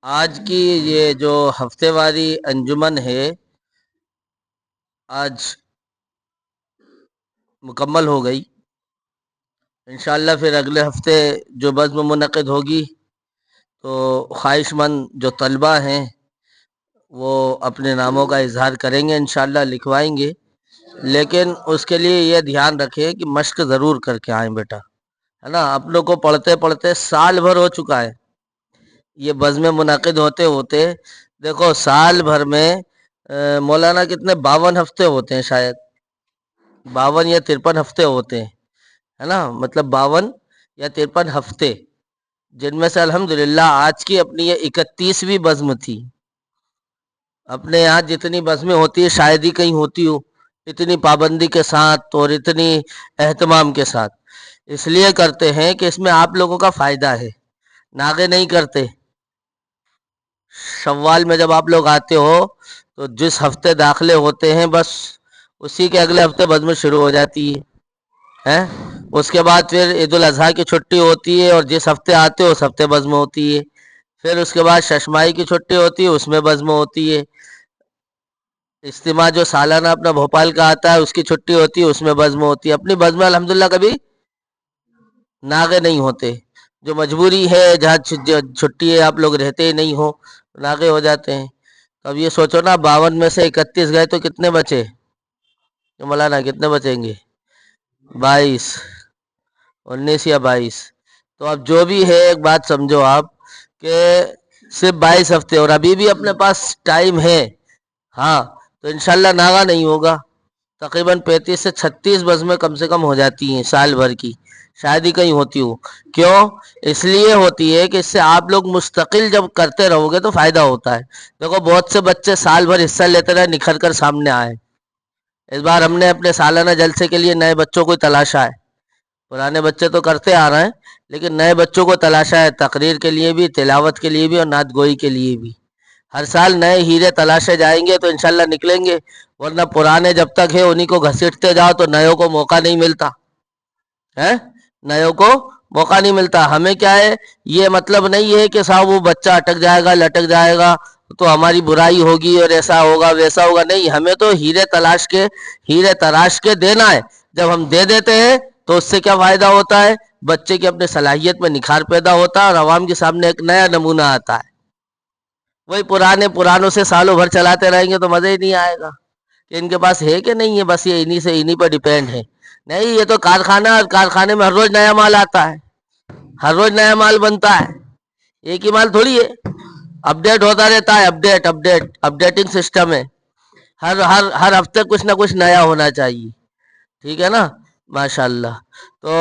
آج کی یہ جو ہفتے واری انجمن ہے آج مکمل ہو گئی۔ انشاءاللہ پھر اگلے ہفتے جو بزم منعقد ہوگی تو خواہش مند جو طلبہ ہیں وہ اپنے ناموں کا اظہار کریں گے، انشاءاللہ لکھوائیں گے، لیکن اس کے لیے یہ دھیان رکھیں کہ مشق ضرور کر کے آئیں بیٹا، ہے نا۔ اپنوں کو پڑھتے پڑھتے سال بھر ہو چکا ہے، یہ بزم منعقد ہوتے ہوتے دیکھو سال بھر میں مولانا کتنے 52 ہفتے ہوتے ہیں، شاید 52 یا 53 ہفتے ہوتے ہیں، ہے نا، مطلب 52 یا 53 ہفتے، جن میں سے الحمدللہ آج کی اپنی یہ 31ویں بزم تھی۔ اپنے یہاں جتنی بزمیں ہوتی ہے شاید ہی کہیں ہوتی ہو، اتنی پابندی کے ساتھ اور اتنی اہتمام کے ساتھ۔ اس لیے کرتے ہیں کہ اس میں آپ لوگوں کا فائدہ ہے، ناغے نہیں کرتے۔ شوال میں جب آپ لوگ آتے ہو تو جس ہفتے داخلے ہوتے ہیں بس اسی کے اگلے ہفتے بزم شروع ہو جاتی ہے، اس کے بعد پھر عید الاضحیٰ کی چھٹی ہوتی ہے اور جس ہفتے آتے ہو اس ہفتے بزم ہوتی ہے، پھر اس کے بعد ششمائی کی چھٹی ہوتی ہے، اس میں بزم ہوتی ہے، اجتماع جو سالانہ اپنا بھوپال کا آتا ہے اس کی چھٹی ہوتی ہے، اس میں بزم ہوتی ہے۔ اپنی بزم الحمدللہ کبھی ناغے نہیں ہوتے، جو مجبوری ہے جہاں چھٹی ہے آپ لوگ رہتے ہی نہیں ہو ناغے ہو جاتے ہیں۔ تو اب یہ سوچو نا 52 میں سے 31 گئے تو کتنے بچے؟ مولانا کتنے بچیں گے؟ 22، 19 یا 22۔ تو اب جو بھی ہے ایک بات سمجھو آپ کہ صرف 22 ہفتے اور ابھی بھی اپنے پاس ٹائم ہے، ہاں، تو انشاءاللہ ناغا نہیں ہوگا۔ تقریباً 35 سے 36 بزمیں کم سے کم ہو جاتی ہیں سال بھر کی، شاید ہی کہیں ہوتی ہو۔ کیوں؟ اس لیے ہوتی ہے کہ اس سے آپ لوگ مستقل جب کرتے رہو گے تو فائدہ ہوتا ہے۔ دیکھو بہت سے بچے سال بھر حصہ لیتے رہے، نکھر کر سامنے آئے۔ اس بار ہم نے اپنے سالانہ جلسے کے لیے نئے بچوں کو تلاشا ہے، پرانے بچے تو کرتے آ رہے ہیں لیکن نئے بچوں کو تلاشا ہے، تقریر کے لیے بھی، تلاوت کے لیے بھی اور نعت گوئی کے لیے بھی۔ ہر سال نئے ہیرے تلاشے جائیں گے تو انشاءاللہ نکلیں گے، ورنہ پرانے جب تک ہے انہی کو گھسیٹتے جاؤ تو نیوں کو موقع نہیں ملتا ہے، نیوں کو موقع نہیں ملتا۔ ہمیں کیا ہے، یہ مطلب نہیں ہے کہ صاحب وہ بچہ اٹک جائے گا لٹک جائے گا تو ہماری برائی ہوگی اور ایسا ہوگا ویسا ہوگا، نہیں، ہمیں تو ہیرے تراش کے دینا ہے۔ جب ہم دے دیتے ہیں تو اس سے کیا فائدہ ہوتا ہے؟ بچے کی اپنے صلاحیت میں نکھار پیدا ہوتا ہے اور عوام کے سامنے ایک نیا نمونہ آتا ہے۔ وہی پرانوں سے سالوں بھر چلاتے رہیں گے تو مزہ ہی نہیں آئے گا کہ ان کے پاس ہے کہ نہیں ہے، بس یہ انہی پر ڈیپینڈ ہے۔ نہیں، یہ تو کارخانہ، اور کارخانے میں ہر روز نیا مال آتا ہے، ہر روز نیا مال بنتا ہے، ایک ہی مال تھوڑی ہے، اپڈیٹ ہوتا رہتا ہے، اپڈیٹنگ سسٹم ہے، ہر ہفتے کچھ نہ کچھ نیا ہونا چاہیے، ٹھیک ہے نا، ماشاءاللہ۔ تو